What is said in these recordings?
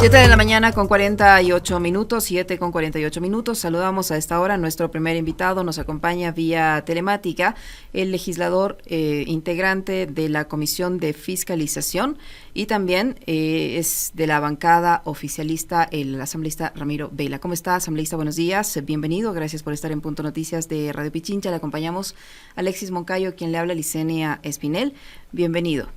7 de la mañana con 48 minutos, 7 con 48 minutos. Saludamos a esta hora a nuestro primer invitado. Nos acompaña vía telemática el legislador integrante de la Comisión de Fiscalización y también es de la bancada oficialista, el asambleísta Ramiro Vela. ¿Cómo está, asambleísta? Buenos días, bienvenido. Gracias por estar en Punto Noticias de Radio Pichincha. Le acompañamos a Alexis Moncayo, quien le habla, Licenia Espinel. Bienvenido.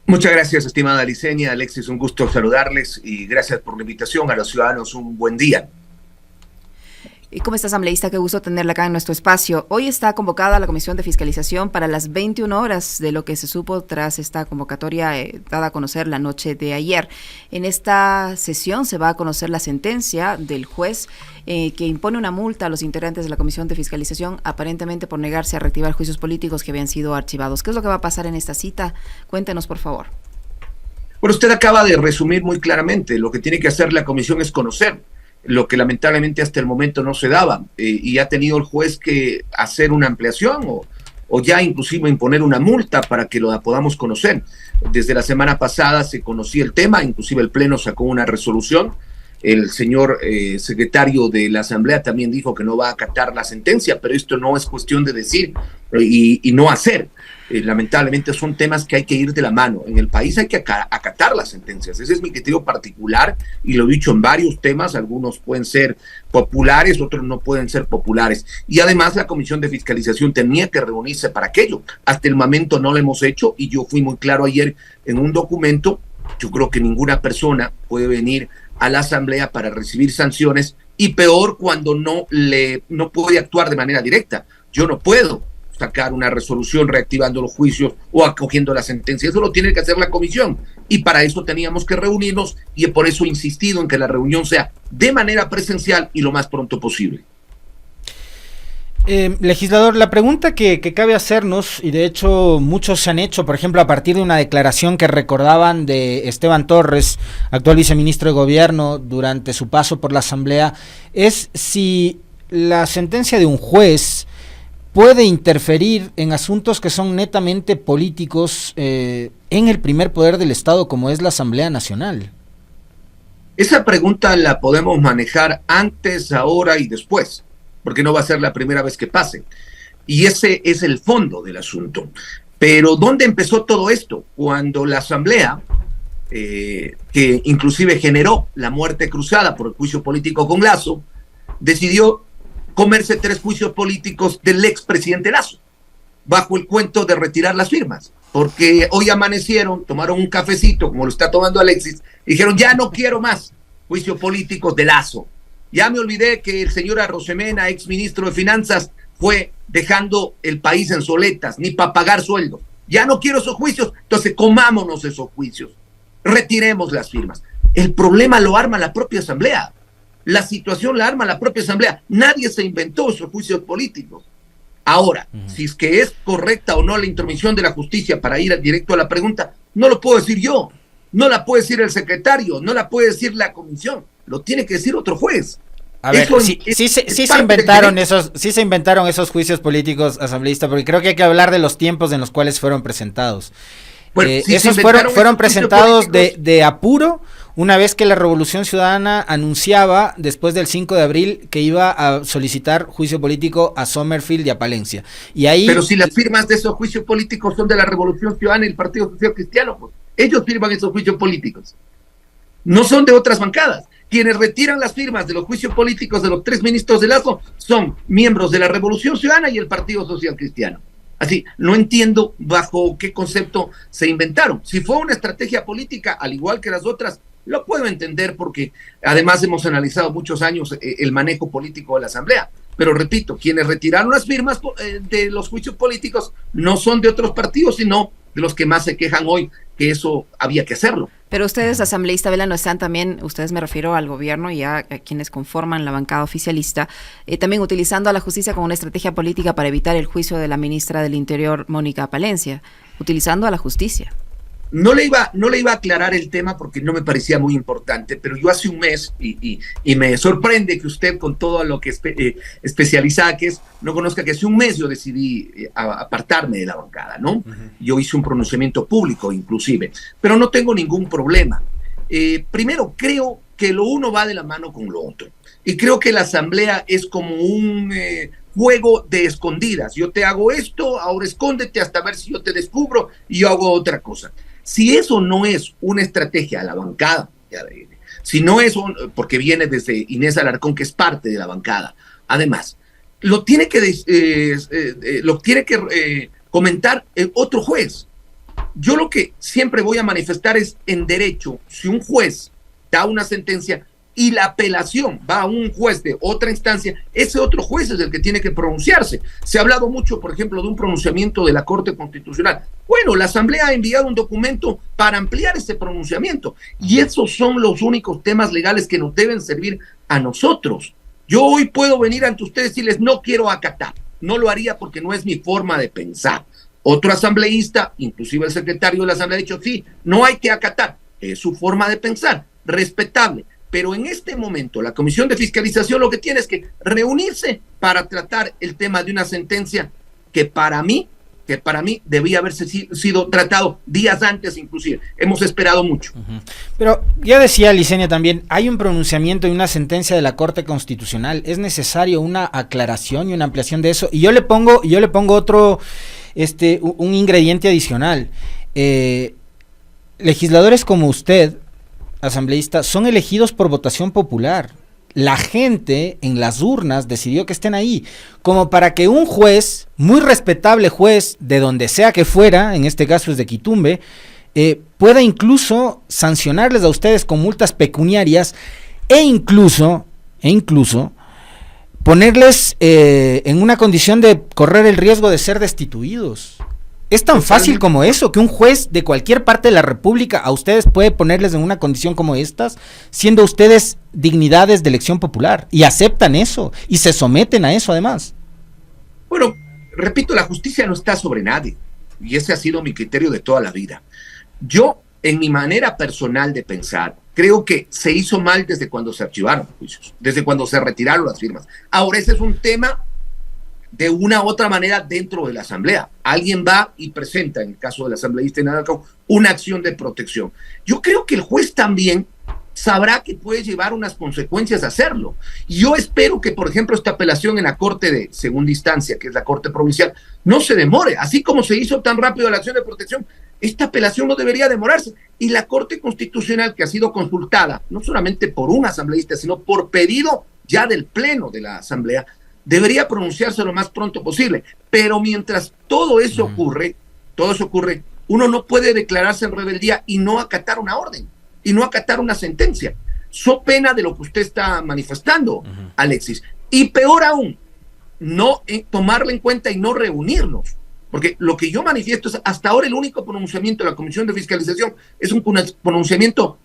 Muchas gracias, estimada Licenia. Alexis, un gusto saludarles y gracias por la invitación. A los ciudadanos un buen día. ¿Y cómo está, asambleísta? Qué gusto tenerla acá en nuestro espacio. Hoy está convocada la Comisión de Fiscalización para las 21 horas de lo que se supo tras esta convocatoria dada a conocer la noche de ayer. En esta sesión se va a conocer la sentencia del juez que impone una multa a los integrantes de la Comisión de Fiscalización, aparentemente por negarse a reactivar juicios políticos que habían sido archivados. ¿Qué es lo que va a pasar en esta cita? Cuéntenos, por favor. Bueno, usted acaba de resumir muy claramente. Lo que tiene que hacer la comisión es conocer lo que lamentablemente hasta el momento no se daba, y ha tenido el juez que hacer una ampliación o ya inclusive imponer una multa para que lo podamos conocer. Desde la semana pasada se conocía el tema, inclusive el Pleno sacó una resolución. El señor secretario de la Asamblea también dijo que no va a acatar la sentencia, pero esto no es cuestión de decir y no hacer. Lamentablemente son temas que hay que ir de la mano. En el país hay que acatar las sentencias. Ese es mi criterio particular y lo he dicho en varios temas. Algunos pueden ser populares, otros no pueden ser populares. Y además la Comisión de Fiscalización tenía que reunirse para aquello. Hasta el momento no lo hemos hecho y yo fui muy claro ayer en un documento. Yo creo que ninguna persona puede venir a la Asamblea para recibir sanciones y peor cuando no puede actuar de manera directa. Yo no puedo sacar una resolución reactivando los juicios o acogiendo la sentencia. Eso lo tiene que hacer la comisión y para eso teníamos que reunirnos y por eso he insistido en que la reunión sea de manera presencial y lo más pronto posible. Legislador, la pregunta que cabe hacernos, y de hecho muchos se han hecho, por ejemplo, a partir de una declaración que recordaban de Esteban Torres, actual viceministro de Gobierno, durante su paso por la Asamblea, es si la sentencia de un juez puede interferir en asuntos que son netamente políticos en el primer poder del Estado, como es la Asamblea Nacional. Esa pregunta la podemos manejar antes, ahora y después, porque no va a ser la primera vez que pase. Y ese es el fondo del asunto. Pero ¿dónde empezó todo esto? Cuando la Asamblea, que inclusive generó la muerte cruzada por el juicio político con Lasso, decidió comerse 3 juicios políticos del expresidente Lasso, bajo el cuento de retirar las firmas. Porque hoy amanecieron, tomaron un cafecito, como lo está tomando Alexis, y dijeron, ya no quiero más juicios políticos de Lasso. Ya me olvidé que el señor Arosemena, ex ministro de Finanzas, fue dejando el país en soletas, ni para pagar sueldos. Ya no quiero esos juicios, entonces comámonos esos juicios. Retiremos las firmas. El problema lo arma la propia Asamblea. La situación la arma la propia Asamblea. Nadie se inventó esos juicios políticos. Ahora, si es que es correcta o no la intromisión de la justicia, para ir directo a la pregunta, no lo puedo decir yo, no la puede decir el secretario, no la puede decir la comisión, lo tiene que decir otro juez. A ver, sí se inventaron esos juicios políticos, asambleísta, porque creo que hay que hablar de los tiempos en los cuales fueron presentados. Bueno, esos fueron presentados de apuro, una vez que la Revolución Ciudadana anunciaba, después del 5 de abril, que iba a solicitar juicio político a Sommerfield y a Palencia. Y ahí... Pero si las firmas de esos juicios políticos son de la Revolución Ciudadana y el Partido Social Cristiano, pues ellos firman esos juicios políticos. No son de otras bancadas. Quienes retiran las firmas de los juicios políticos de los 3 ministros de Lasso son miembros de la Revolución Ciudadana y el Partido Social Cristiano. Así, no entiendo bajo qué concepto se inventaron. Si fue una estrategia política, al igual que las otras, lo puedo entender porque además hemos analizado muchos años el manejo político de la Asamblea. Pero repito, quienes retiraron las firmas de los juicios políticos no son de otros partidos, sino de los que más se quejan hoy, que eso había que hacerlo. Pero ustedes, asambleísta Vela, no están también, ustedes me refiero al gobierno y a quienes conforman la bancada oficialista, también utilizando a la justicia como una estrategia política para evitar el juicio de la ministra del Interior, Mónica Palencia, utilizando a la justicia. No le iba a aclarar el tema porque no me parecía muy importante, pero yo hace un mes, y me sorprende que usted con todo lo que especializada que es, no conozca que hace un mes yo decidí apartarme de la bancada, ¿no? Yo hice un pronunciamiento público inclusive, pero no tengo ningún problema. Primero, creo que lo uno va de la mano con lo otro. Y creo que la asamblea es como un juego de escondidas. Yo te hago esto, ahora escóndete hasta ver si yo te descubro y yo hago otra cosa. Si eso no es una estrategia a la bancada, si no es porque viene desde Inés Alarcón, que es parte de la bancada, además, lo tiene que comentar otro juez. Yo lo que siempre voy a manifestar es, en derecho, si un juez da una sentencia y la apelación va a un juez de otra instancia, ese otro juez es el que tiene que pronunciarse. Se ha hablado mucho, por ejemplo, de un pronunciamiento de la Corte Constitucional. Bueno, la Asamblea ha enviado un documento para ampliar ese pronunciamiento, y esos son los únicos temas legales que nos deben servir a nosotros. Yo hoy puedo venir ante ustedes y decirles, no quiero acatar. No lo haría porque no es mi forma de pensar. Otro asambleísta, inclusive el secretario de la Asamblea, ha dicho, sí, no hay que acatar. Es su forma de pensar, respetable. Pero en este momento la Comisión de Fiscalización lo que tiene es que reunirse para tratar el tema de una sentencia que para mí debía haberse sido tratado días antes inclusive. Hemos esperado mucho. Pero ya decía Licenia también, hay un pronunciamiento y una sentencia de la Corte Constitucional. Es necesario una aclaración y una ampliación de eso. Y yo le pongo otro, un ingrediente adicional. Legisladores como usted, asambleístas, son elegidos por votación popular. La gente en las urnas decidió que estén ahí, como para que un juez, muy respetable juez, de donde sea que fuera, en este caso es de Quitumbe, pueda incluso sancionarles a ustedes con multas pecuniarias e incluso ponerles en una condición de correr el riesgo de ser destituidos. Es tan fácil como eso, que un juez de cualquier parte de la República a ustedes puede ponerles en una condición como estas, siendo ustedes dignidades de elección popular, y aceptan eso, y se someten a eso además. Bueno, repito, la justicia no está sobre nadie, y ese ha sido mi criterio de toda la vida. Yo, en mi manera personal de pensar, creo que se hizo mal desde cuando se archivaron los juicios, desde cuando se retiraron las firmas. Ahora ese es un tema de una u otra manera dentro de la Asamblea. Alguien va y presenta, en el caso del asambleísta Inalcao, una acción de protección. Yo creo que el juez también sabrá que puede llevar unas consecuencias a hacerlo. Y yo espero que, por ejemplo, esta apelación en la Corte de Segunda Instancia, que es la Corte Provincial, no se demore. Así como se hizo tan rápido la acción de protección, esta apelación no debería demorarse. Y la Corte Constitucional, que ha sido consultada, no solamente por un asambleísta, sino por pedido ya del Pleno de la Asamblea, debería pronunciarse lo más pronto posible. Pero mientras todo eso ocurre, uno no puede declararse en rebeldía y no acatar una orden, y no acatar una sentencia. So pena de lo que usted está manifestando, Alexis. Y peor aún, no tomarla en cuenta y no reunirnos. Porque lo que yo manifiesto es, hasta ahora el único pronunciamiento de la Comisión de Fiscalización es un pronunciamiento,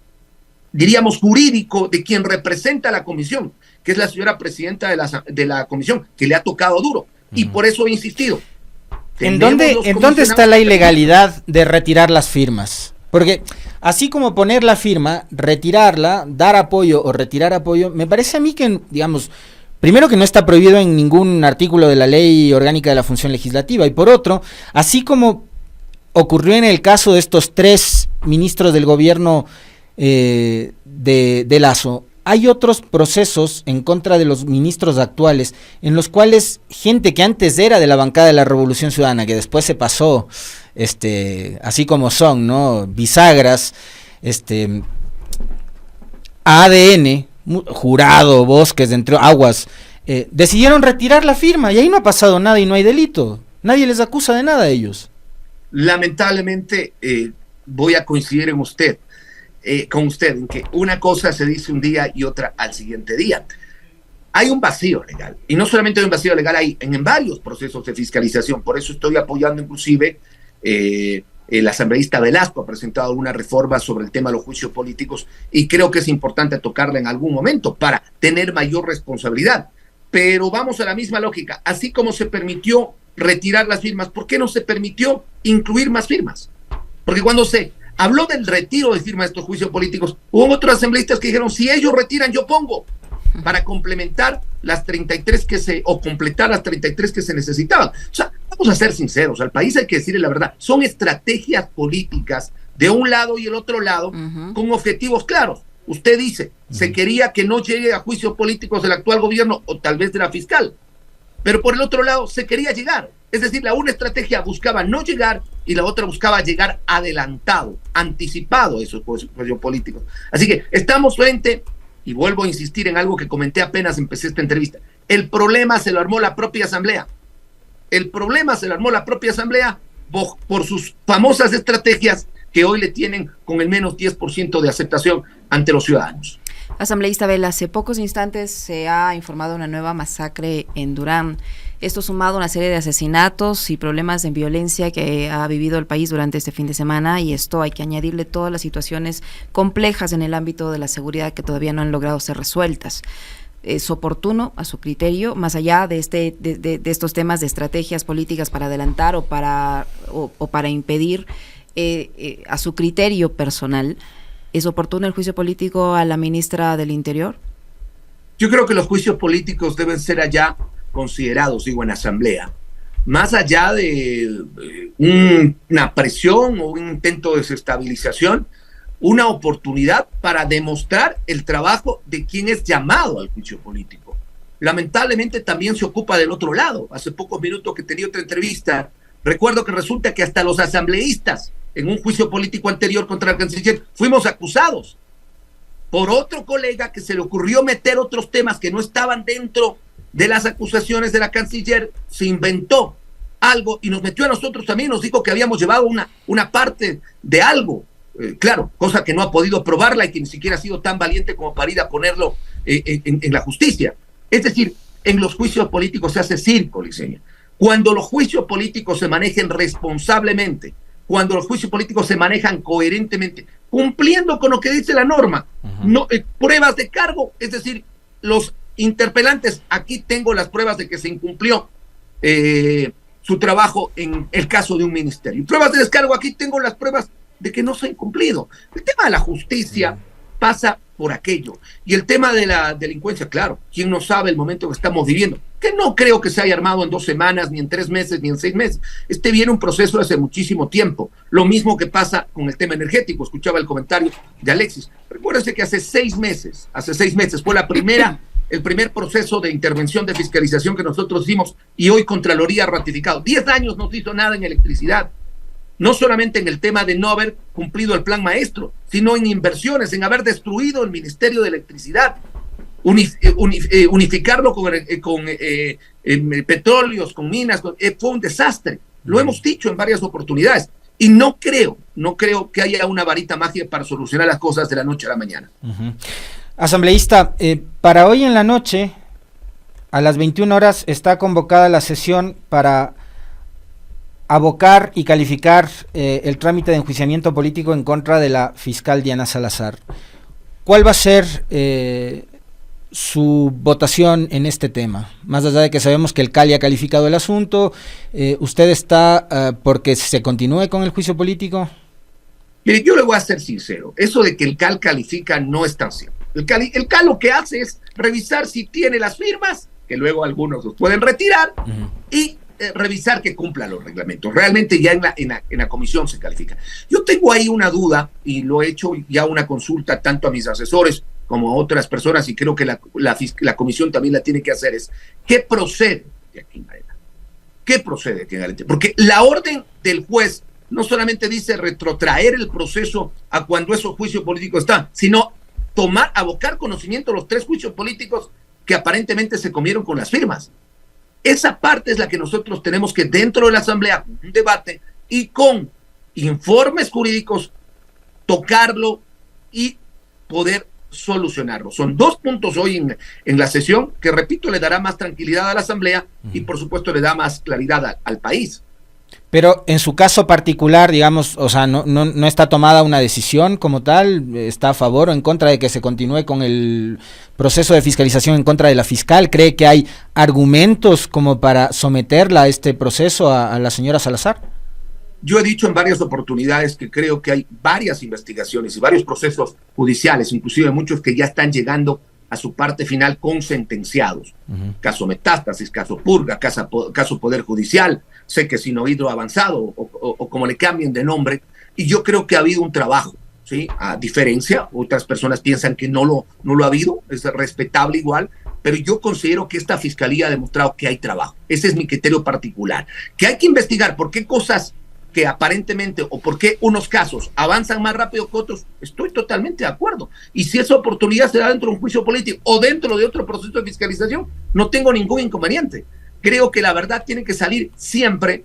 diríamos, jurídico de quien representa a la comisión, que es la señora presidenta de la comisión, que le ha tocado duro. Y por eso he insistido. ¿En dónde está la ilegalidad de retirar las firmas? Porque así como poner la firma, retirarla, dar apoyo o retirar apoyo, me parece a mí que, digamos, primero que no está prohibido en ningún artículo de la Ley Orgánica de la Función Legislativa, y por otro, así como ocurrió en el caso de estos 3 ministros del gobierno de Lasso, hay otros procesos en contra de los ministros actuales, en los cuales gente que antes era de la bancada de la Revolución Ciudadana, que después se pasó, así como son, ¿no? Bisagras, ADN, Jurado, Bosques, entre aguas, decidieron retirar la firma y ahí no ha pasado nada y no hay delito. Nadie les acusa de nada a ellos. Lamentablemente, voy a coincidir con usted en que una cosa se dice un día y otra al siguiente día. Hay un vacío legal, y no solamente hay un vacío legal, hay en varios procesos de fiscalización. Por eso estoy apoyando inclusive el asambleísta Velasco ha presentado una reforma sobre el tema de los juicios políticos, y creo que es importante tocarla en algún momento para tener mayor responsabilidad. Pero vamos a la misma lógica, así como se permitió retirar las firmas, ¿por qué no se permitió incluir más firmas? Porque cuando se habló del retiro de firmas de estos juicios políticos, hubo otros asambleístas que dijeron, si ellos retiran, yo pongo, para complementar las 33 o completar las 33 que se necesitaban. O sea, vamos a ser sinceros, al país hay que decirle la verdad, son estrategias políticas de un lado y el otro lado, con objetivos claros. Usted dice, se quería que no llegue a juicios políticos del actual gobierno o tal vez de la fiscal, pero por el otro lado se quería llegar. Es decir, una estrategia buscaba no llegar y la otra buscaba llegar adelantado, anticipado a esos juicios políticos. Así que estamos frente, y vuelvo a insistir en algo que comenté apenas empecé esta entrevista, el problema se lo armó la propia Asamblea. El problema se lo armó la propia Asamblea por sus famosas estrategias que hoy le tienen con el menos 10% de aceptación ante los ciudadanos. Asambleísta Vela, hace pocos instantes se ha informado una nueva masacre en Durán. Esto sumado a una serie de asesinatos y problemas de violencia que ha vivido el país durante este fin de semana, y esto hay que añadirle todas las situaciones complejas en el ámbito de la seguridad que todavía no han logrado ser resueltas. ¿Es oportuno, a su criterio, más allá de estos temas de estrategias políticas para adelantar o para impedir, a su criterio personal, es oportuno el juicio político a la ministra del Interior? Yo creo que los juicios políticos deben ser allá considerados, digo, en asamblea, más allá de una presión o un intento de desestabilización, una oportunidad para demostrar el trabajo de quien es llamado al juicio político. Lamentablemente también se ocupa del otro lado. Hace pocos minutos que tenía otra entrevista, recuerdo que resulta que hasta los asambleístas en un juicio político anterior contra el canciller fuimos acusados por otro colega que se le ocurrió meter otros temas que no estaban dentro de las acusaciones de la canciller, se inventó algo y nos metió a nosotros también, nos dijo que habíamos llevado una parte de algo. Claro, cosa que no ha podido probarla y que ni siquiera ha sido tan valiente como para ir a ponerlo en la justicia. Es decir, en los juicios políticos se hace circo, Liceña. Cuando los juicios políticos se manejen responsablemente, cuando los juicios políticos se manejan coherentemente, cumpliendo con lo que dice la norma, no, pruebas de cargo, es decir, los interpelantes, aquí tengo las pruebas de que se incumplió su trabajo en el caso de un ministerio. Pruebas de descargo, aquí tengo las pruebas de que no se ha incumplido. El tema de la justicia pasa por aquello. Y el tema de la delincuencia, claro, ¿quién no sabe el momento que estamos viviendo? Que no creo que se haya armado en 2 semanas, ni en 3 meses, ni en 6 meses. Viene un proceso de hace muchísimo tiempo. Lo mismo que pasa con el tema energético. Escuchaba el comentario de Alexis. Recuérdense que hace 6 meses fue el primer proceso de intervención de fiscalización que nosotros hicimos, y hoy Contraloría ha ratificado. 10 años no se hizo nada en electricidad. No solamente en el tema de no haber cumplido el plan maestro, sino en inversiones, en haber destruido el Ministerio de Electricidad, unificarlo con petróleos, con minas, fue un desastre. Lo hemos dicho en varias oportunidades. Y no creo que haya una varita mágica para solucionar las cosas de la noche a la mañana. Asambleísta, para hoy en la noche, a las 21 horas, está convocada la sesión para abocar y calificar el trámite de enjuiciamiento político en contra de la fiscal Diana Salazar. ¿Cuál va a ser su votación en este tema? Más allá de que sabemos que el CALI ha calificado el asunto, ¿usted está porque se continúe con el juicio político? Mire, yo le voy a ser sincero, eso de que el CAL califica no es tan cierto. El CAL lo que hace es revisar si tiene las firmas, que luego algunos los pueden retirar, y revisar que cumpla los reglamentos. Realmente ya en la comisión se califica. Yo tengo ahí una duda, y lo he hecho ya una consulta tanto a mis asesores como a otras personas, y creo que la comisión también la tiene que hacer, es ¿qué procede de aquí en adelante? ¿Qué procede de aquí en adelante? Porque la orden del juez no solamente dice retrotraer el proceso a cuando esos juicios políticos están, sino abocar conocimiento de los 3 juicios políticos que aparentemente se comieron con las firmas. Esa parte es la que nosotros tenemos que, dentro de la Asamblea, un debate y con informes jurídicos, tocarlo y poder solucionarlo. Son 2 puntos hoy en la sesión que, repito, le dará más tranquilidad a la Asamblea y, por supuesto, le da más claridad al país. Pero en su caso particular, digamos, o sea, no está tomada una decisión como tal, ¿está a favor o en contra de que se continúe con el proceso de fiscalización en contra de la fiscal? ¿Cree que hay argumentos como para someterla a este proceso a la señora Salazar? Yo he dicho en varias oportunidades que creo que hay varias investigaciones y varios procesos judiciales, inclusive muchos que ya están llegando a su parte final con sentenciados. Caso Metástasis, caso Purga, caso Poder Judicial, sé que Sinohidro Avanzado o como le cambien de nombre, y yo creo que ha habido un trabajo, ¿sí? A diferencia, otras personas piensan que no lo ha habido, es respetable igual, pero yo considero que esta fiscalía ha demostrado que hay trabajo. Ese es mi criterio particular. Que hay que investigar por qué cosas que aparentemente, o por qué unos casos avanzan más rápido que otros, estoy totalmente de acuerdo. Y si esa oportunidad se da dentro de un juicio político o dentro de otro proceso de fiscalización, no tengo ningún inconveniente. Creo que la verdad tiene que salir siempre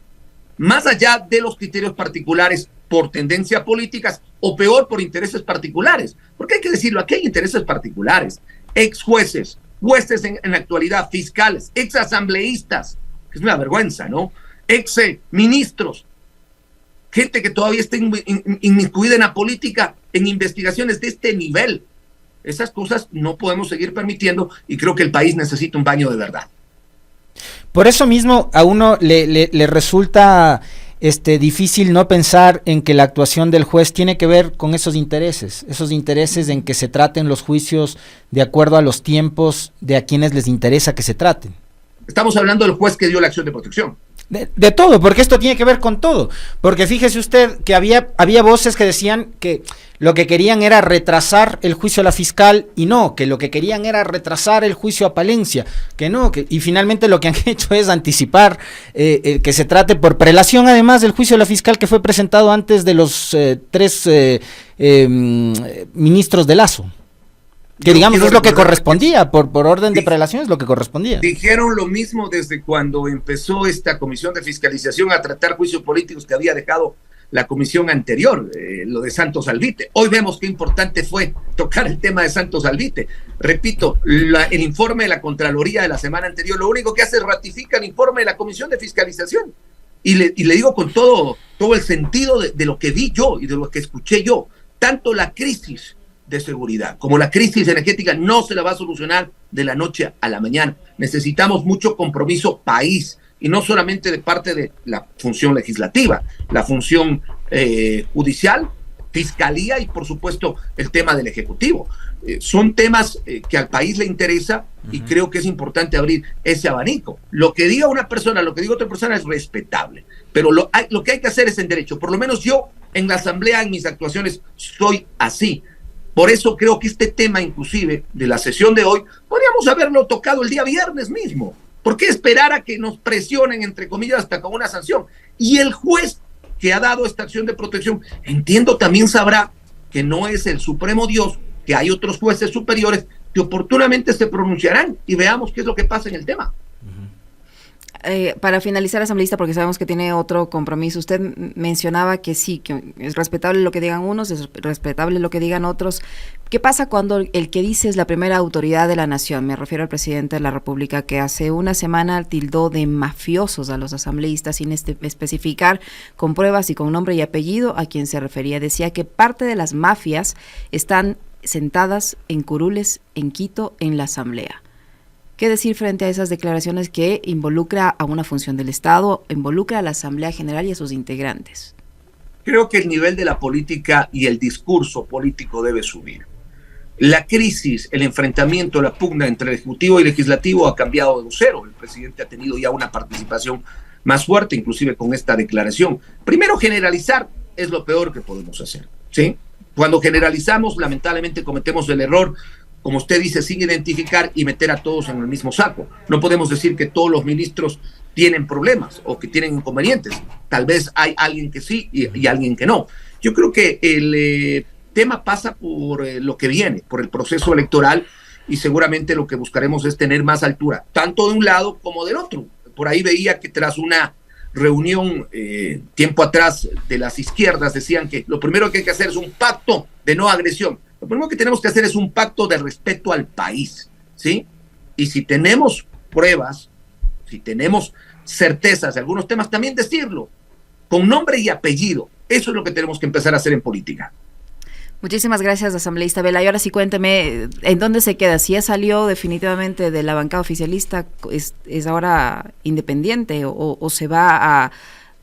más allá de los criterios particulares por tendencias políticas o peor por intereses particulares. Porque hay que decirlo, aquí hay intereses particulares. Ex jueces, jueces en la actualidad, fiscales, ex asambleístas, que es una vergüenza, ¿no? Ex ministros, gente que todavía está inmiscuida en la política, en investigaciones de este nivel. Esas cosas no podemos seguir permitiendo y creo que el país necesita un baño de verdad. Por eso mismo a uno le resulta difícil no pensar en que la actuación del juez tiene que ver con esos intereses en que se traten los juicios de acuerdo a los tiempos de a quienes les interesa que se traten. Estamos hablando del juez que dio la acción de protección. De todo, porque esto tiene que ver con todo. Porque fíjese usted que había voces que decían que lo que querían era retrasar el juicio a la fiscal y no, que lo que querían era retrasar el juicio a Palencia, que no, y finalmente lo que han hecho es anticipar que se trate por prelación además del juicio a la fiscal que fue presentado antes de los 3 ministros de Lazo. Que digamos es lo que correspondía, por orden de prelación es lo que correspondía. Dijeron lo mismo desde cuando empezó esta comisión de fiscalización a tratar juicios políticos que había dejado la comisión anterior, lo de Santos Alvite. Hoy vemos qué importante fue tocar el tema de Santos Alvite. Repito, el informe de la Contraloría de la semana anterior, lo único que hace es ratificar el informe de la comisión de fiscalización. Y le digo con todo el sentido de lo que vi yo y de lo que escuché yo, tanto la crisis de seguridad como la crisis energética no se la va a solucionar de la noche a la mañana. Necesitamos mucho compromiso país y no solamente de parte de la función legislativa, la función judicial, fiscalía y por supuesto el tema del ejecutivo. Son temas que al país le interesa y creo que es importante abrir ese abanico. Lo que diga una persona, lo que diga otra persona es respetable, pero lo que hay que hacer es en derecho. Por lo menos yo en la asamblea, en mis actuaciones, soy así. Por eso creo que este tema, inclusive, de la sesión de hoy, podríamos haberlo tocado el día viernes mismo. ¿Por qué esperar a que nos presionen, entre comillas, hasta con una sanción? Y el juez que ha dado esta acción de protección, entiendo, también sabrá que no es el supremo Dios, que hay otros jueces superiores que oportunamente se pronunciarán y veamos qué es lo que pasa en el tema. Para finalizar, asambleísta, porque sabemos que tiene otro compromiso, usted mencionaba que sí, que es respetable lo que digan unos, es respetable lo que digan otros. ¿Qué pasa cuando el que dice es la primera autoridad de la nación? Me refiero al presidente de la República, que hace una semana tildó de mafiosos a los asambleístas sin especificar con pruebas y con nombre y apellido a quien se refería. Decía que parte de las mafias están sentadas en curules en Quito, en la asamblea. ¿Qué decir frente a esas declaraciones que involucra a una función del Estado, involucra a la Asamblea General y a sus integrantes? Creo que el nivel de la política y el discurso político debe subir. La crisis, el enfrentamiento, la pugna entre el Ejecutivo y el Legislativo ha cambiado de cero. El presidente ha tenido ya una participación más fuerte, inclusive con esta declaración. Primero, generalizar es lo peor que podemos hacer, ¿sí? Cuando generalizamos, lamentablemente cometemos el error, como usted dice, sin identificar y meter a todos en el mismo saco. No podemos decir que todos los ministros tienen problemas o que tienen inconvenientes. Tal vez hay alguien que sí y alguien que no. Yo creo que el tema pasa por lo que viene, por el proceso electoral y seguramente lo que buscaremos es tener más altura, tanto de un lado como del otro. Por ahí veía que tras una reunión tiempo atrás de las izquierdas decían que lo primero que hay que hacer es un pacto de no agresión. Lo primero que tenemos que hacer es un pacto de respeto al país, ¿sí? Y si tenemos pruebas, si tenemos certezas de algunos temas, también decirlo, con nombre y apellido. Eso es lo que tenemos que empezar a hacer en política. Muchísimas gracias, asambleísta Vela. Y ahora sí cuénteme, ¿en dónde se queda? Si ya salió definitivamente de la bancada oficialista, ¿es ahora independiente o se va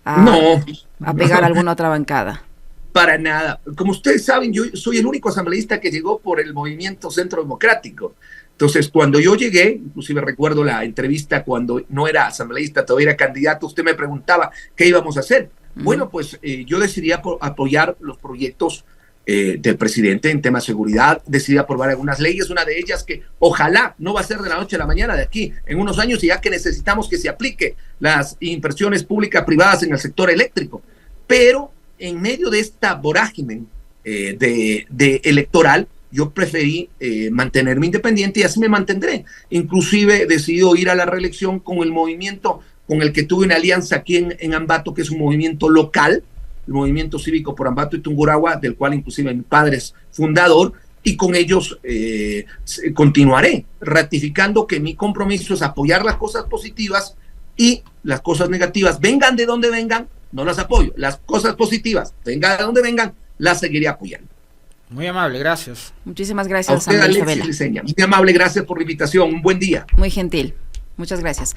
a pegar a alguna otra bancada? Para nada. Como ustedes saben, yo soy el único asambleísta que llegó por el movimiento Centro Democrático. Entonces, cuando yo llegué, inclusive recuerdo la entrevista cuando no era asambleísta, todavía era candidato, usted me preguntaba qué íbamos a hacer. Bueno, pues yo decidí apoyar los proyectos del presidente en tema de seguridad, decidí aprobar algunas leyes, una de ellas que ojalá no va a ser de la noche a la mañana, de aquí en unos años, y ya que necesitamos que se aplique las inversiones públicas privadas en el sector eléctrico. Pero en medio de esta vorágine de electoral, yo preferí mantenerme independiente y así me mantendré. Inclusive he decidido ir a la reelección con el movimiento con el que tuve una alianza aquí en Ambato, que es un movimiento local, el Movimiento Cívico por Ambato y Tungurahua, del cual inclusive mi padre es fundador, y con ellos continuaré, ratificando que mi compromiso es apoyar las cosas positivas y las cosas negativas, vengan de donde vengan, no las apoyo. Las cosas positivas, vengan de donde vengan, las seguiré apoyando. Muy amable, gracias. Muchísimas gracias, a usted, Alexis Liceña. Muy amable, gracias por la invitación. Un buen día. Muy gentil. Muchas gracias.